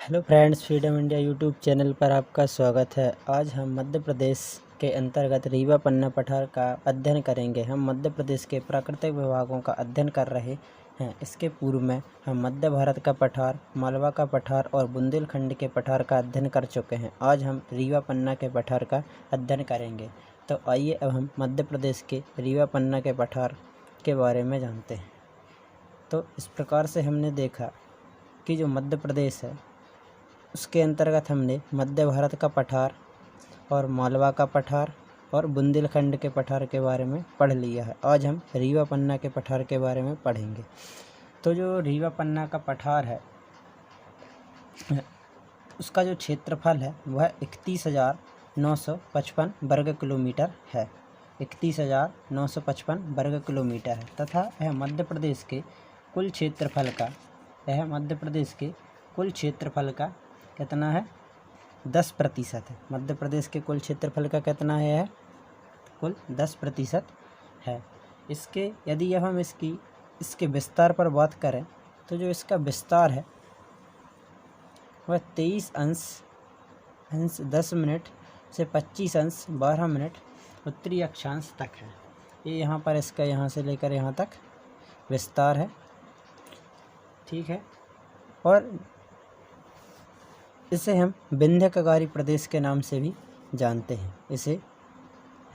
Hello friends, freedom India YouTube channel पर आपका स्वागत है। आज हम मध्य प्रदेश के अंतर्गत रीवा पन्ना पठार का अध्ययन करेंगे। हम मध्य प्रदेश के प्राकृतिक विभागों का अध्ययन कर रहे हैं। इसके पूर्व में हम मध्य भारत का पठार, मालवा का पठार और बुंदेलखंड के पठार का अध्ययन कर चुके हैं। आज हम रीवा पन्ना के पठार का अध्ययन करेंगे। तो आइए अब हम मध्य प्रदेश के रीवा पन्ना के पठार के बारे में जानते हैं। तो इस प्रकार से हमने देखा कि जो मध्य प्रदेश है उसके अंतर्गत हमने मध्य भारत का पठार और मालवा का पठार और बुंदेलखंड के पठार के बारे में पढ़ लिया है। आज हम रीवा पन्ना के पठार के बारे में पढ़ेंगे। तो जो रीवा पन्ना का पठार है उसका जो क्षेत्रफल है वह 31,955 वर्ग किलोमीटर है। 31,955 वर्ग किलोमीटर है तथा यह मध्य प्रदेश के कुल क्षेत्रफल का कितना है? 10% है। मध्य प्रदेश के कुल क्षेत्रफल का कितना है? कुल 10% है। यदि अब हम इसके विस्तार पर बात करें तो जो इसका विस्तार है वह 23 अंश 10 मिनट से 25 अंश 12 मिनट उत्तरी अक्षांश तक है। ये यहाँ पर इसका यहाँ से लेकर यहाँ तक विस्तार है, ठीक है। और इसे हम विंध्य कगारी प्रदेश के नाम से भी जानते हैं। इसे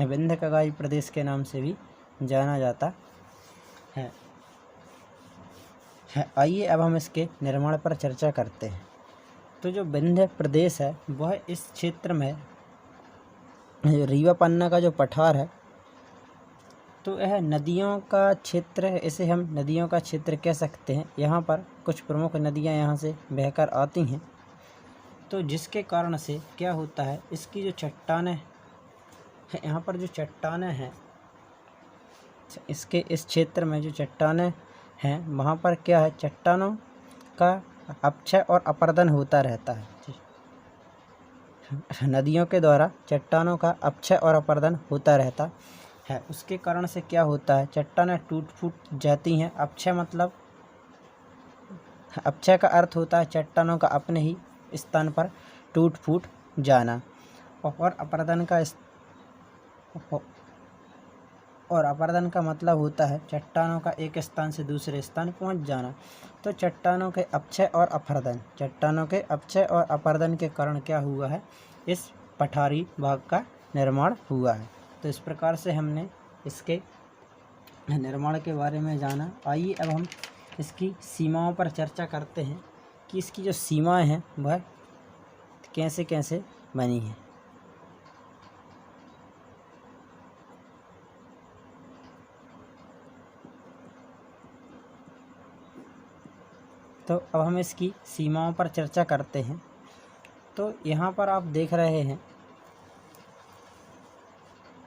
विंध्य कगारी प्रदेश के नाम से भी जाना जाता है। आइए अब हम इसके निर्माण पर चर्चा करते हैं। तो जो विंध्य प्रदेश है वह इस क्षेत्र में रीवा पन्ना का जो पठार है तो यह नदियों का क्षेत्र है। इसे हम नदियों का क्षेत्र कह सकते हैं। यहाँ पर कुछ प्रमुख नदियाँ यहाँ से बहकर आती हैं। तो जिसके कारण से क्या होता है, इसकी जो चट्टानें हैं, यहाँ पर जो चट्टानें हैं, इसके इस क्षेत्र में जो चट्टानें हैं वहाँ पर क्या है, चट्टानों का अपक्षय और अपर्दन होता रहता है। नदियों के द्वारा चट्टानों का अपक्षय और अपर्दन होता रहता है। उसके कारण से क्या होता है, चट्टानें टूट फूट जाती हैं। अपक्षय का अर्थ होता है चट्टानों का अपने ही स्थान पर टूट फूट जाना, और अपरदन का मतलब होता है चट्टानों का एक स्थान से दूसरे स्थान पहुंच जाना। तो चट्टानों के अपक्षय और अपरदन के कारण क्या हुआ है, इस पठारी भाग का निर्माण हुआ है। तो इस प्रकार से हमने इसके निर्माण के बारे में जाना। आइए अब हम इसकी सीमाओं पर चर्चा करते हैं कि इसकी जो सीमाएं हैं वह कैसे कैसे बनी हैं। तो अब हम इसकी सीमाओं पर चर्चा करते हैं। तो यहाँ पर आप देख रहे हैं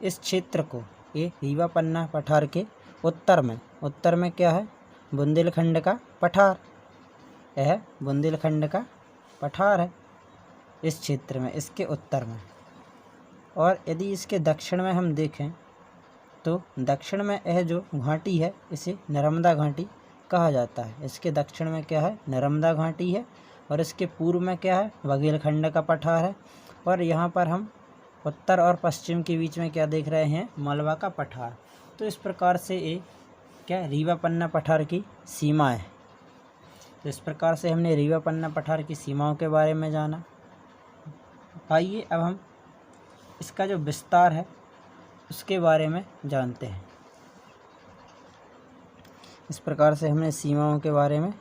इस क्षेत्र को, ये रीवा पन्ना पठार के उत्तर में क्या है, बुंदेलखंड का पठार। यह बुंदेलखंड का पठार है इस क्षेत्र में, इसके उत्तर में। और यदि इसके दक्षिण में हम देखें तो दक्षिण में यह जो घाटी है इसे नर्मदा घाटी कहा जाता है। इसके दक्षिण में क्या है, नर्मदा घाटी है। और इसके पूर्व में क्या है, बुंदेलखंड का पठार है। और यहाँ पर हम उत्तर और पश्चिम के बीच में क्या देख रहे हैं, मालवा का पठार। तो इस प्रकार से ये क्या, रीवा पन्ना पठार की सीमा है। तो इस प्रकार से हमने रीवा पन्ना पठार की सीमाओं के बारे में जाना। आइए अब हम इसका जो विस्तार है उसके बारे में जानते हैं। इस प्रकार से हमने सीमाओं के बारे में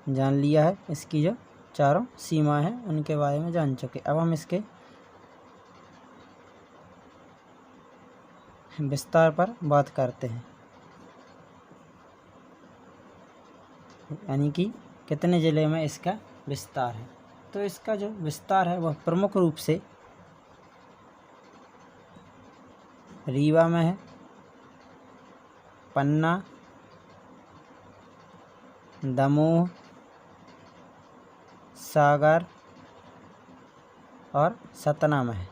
जान लिया है। इसकी जो चारों सीमाएं हैं उनके बारे में जान चुके। अब हम इसके विस्तार पर बात करते हैं, यानी कि कितने ज़िले में इसका विस्तार है। तो इसका जो विस्तार है वह प्रमुख रूप से रीवा में है, पन्ना, दमोह, सागर और सतना में है।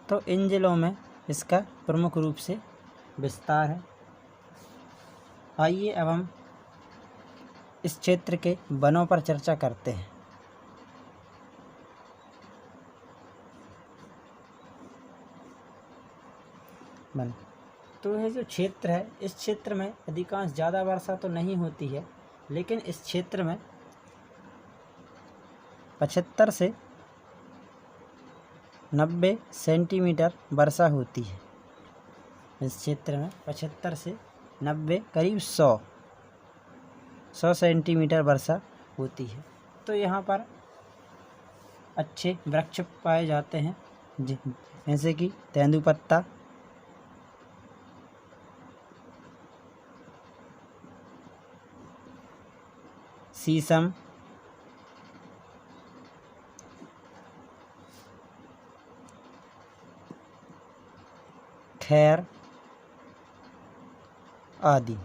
तो इन ज़िलों में इसका प्रमुख रूप से विस्तार है। आइए अब हम इस क्षेत्र के वनों पर चर्चा करते हैं। वन तो यह जो क्षेत्र है, इस क्षेत्र में अधिकांश ज़्यादा वर्षा तो नहीं होती है, लेकिन इस क्षेत्र में 75 से 90 सेंटीमीटर वर्षा होती है। इस क्षेत्र में 75 से 90 करीब 100 सेंटीमीटर वर्षा होती है। तो यहाँ पर अच्छे वृक्ष पाए जाते हैं, जैसे कि तेंदुपत्ता, शीशम, खैर आदि।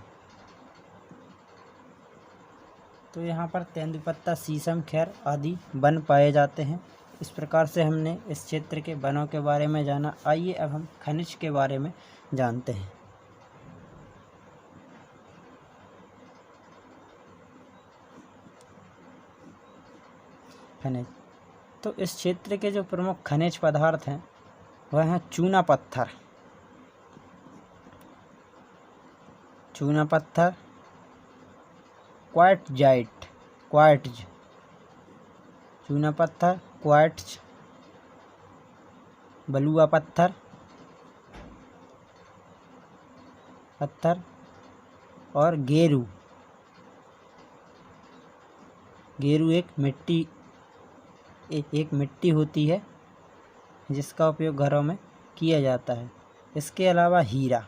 तो यहाँ पर तेंदुपत्ता, शीशम, खैर आदि वन पाए जाते हैं। इस प्रकार से हमने इस क्षेत्र के वनों के बारे में जाना। आइए अब हम खनिज के बारे में जानते हैं। खनिज तो इस क्षेत्र के जो प्रमुख खनिज पदार्थ हैं वह हैं चूना पत्थर, क्वार्ट्ज, चूना पत्थर, क्वार्ट्ज, बलुआ पत्थर और गेरू एक मिट्टी होती है जिसका उपयोग घरों में किया जाता है। इसके अलावा हीरा।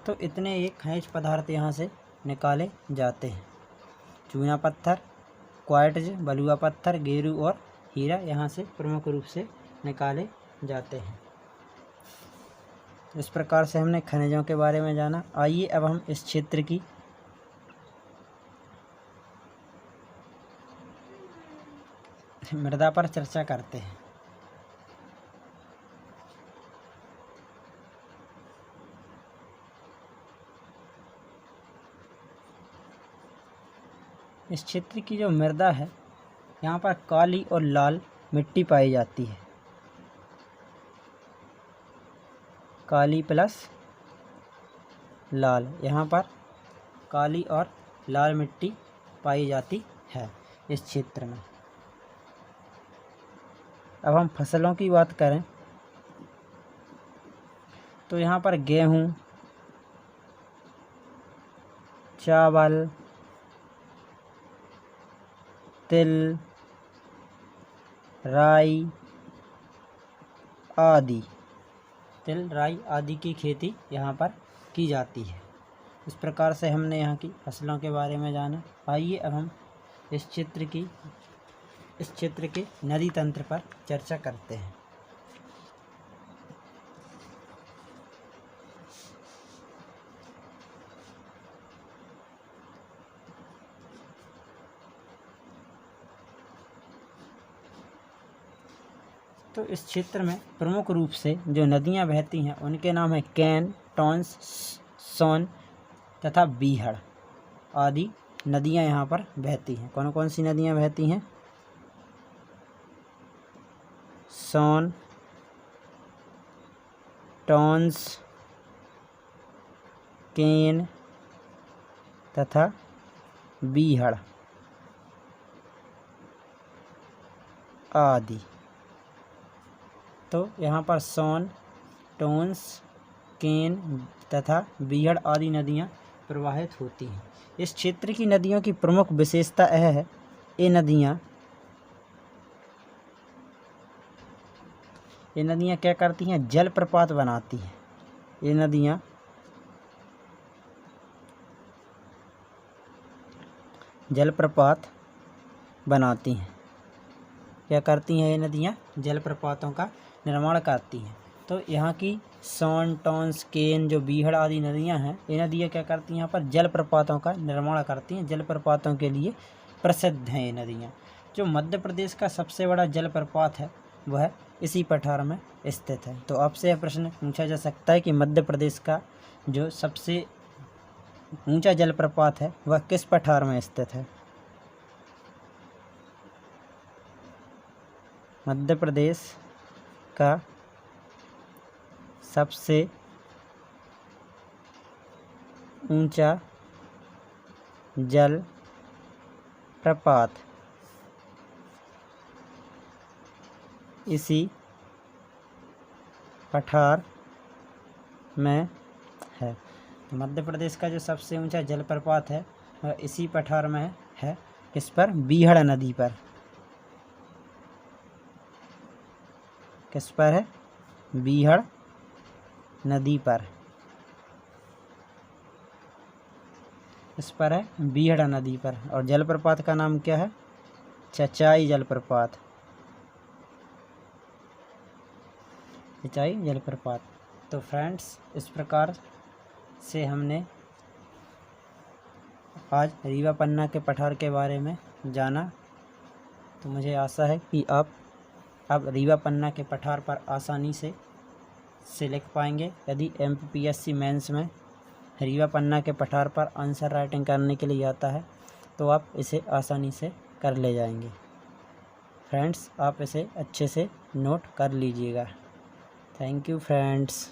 तो इतने एक खनिज पदार्थ यहाँ से निकाले जाते हैं। चूना पत्थर, क्वार्ट्ज, बलुआ पत्थर, गेरू और हीरा यहाँ से प्रमुख रूप से निकाले जाते हैं। इस प्रकार से हमने खनिजों के बारे में जाना। आइए अब हम इस क्षेत्र की मृदा पर चर्चा करते हैं। इस क्षेत्र की जो मृदा है, यहाँ पर काली और लाल मिट्टी पाई जाती है। काली प्लस लाल, यहाँ पर काली और लाल मिट्टी पाई जाती है इस क्षेत्र में। अब हम फसलों की बात करें तो यहाँ पर गेहूँ, चावल, तिल, राई आदि की खेती यहाँ पर की जाती है। इस प्रकार से हमने यहाँ की फसलों के बारे में जाना। आइए अब हम इस क्षेत्र के नदी तंत्र पर चर्चा करते हैं। तो इस क्षेत्र में प्रमुख रूप से जो नदियाँ बहती हैं उनके नाम है कैन, टॉन्स, सोन तथा बीहड़ आदि नदियाँ यहाँ पर बहती हैं। कौन कौन सी नदियाँ बहती हैं? सोन, टॉन्स, केन तथा बीहड़ आदि। तो यहाँ पर सोन, टॉन्स, केन तथा बीहड़ आदि नदियाँ प्रवाहित होती हैं। इस क्षेत्र की नदियों की प्रमुख विशेषता यह है, ये नदियाँ क्या करती हैं? जलप्रपात बनाती हैं। ये नदियाँ जलप्रपात बनाती हैं। क्या करती हैं? ये नदियाँ जलप्रपातों का निर्माण करती हैं। तो यहाँ की सोन, टॉन्स, केन जो बीहड़ आदि नदियाँ हैं, ये नदियाँ क्या करती हैं? यहाँ पर जलप्रपातों का निर्माण करती हैं। जलप्रपातों के लिए प्रसिद्ध हैं ये नदियाँ। जो मध्य प्रदेश का सबसे बड़ा जलप्रपात है वह इसी पठार में स्थित है। तो आपसे यह प्रश्न पूछा जा सकता है कि मध्य प्रदेश का जो सबसे ऊंचा जलप्रपात है वह किस पठार में स्थित है? मध्य प्रदेश का सबसे ऊंचा जल प्रपात इसी पठार में है। तो मध्य प्रदेश का जो सबसे ऊंचा जलप्रपात है वह इसी पठार में है। किस पर? बीहड़ नदी पर। किस पर है? बीहड़ नदी पर। इस पर है बीहड़ नदी पर। और जलप्रपात का नाम क्या है? चचाई जलप्रपात। चचाई जलप्रपात। तो फ्रेंड्स, इस प्रकार से हमने आज रीवा पन्ना के पठार के बारे में जाना। तो मुझे आशा है कि आप अब रीवा पन्ना के पठार पर आसानी से लिख पाएंगे। यदि MPPSC मेंस में रीवा पन्ना के पठार पर आंसर राइटिंग करने के लिए आता है तो आप इसे आसानी से कर ले जाएंगे। फ्रेंड्स, आप इसे अच्छे से नोट कर लीजिएगा। Thank you friends.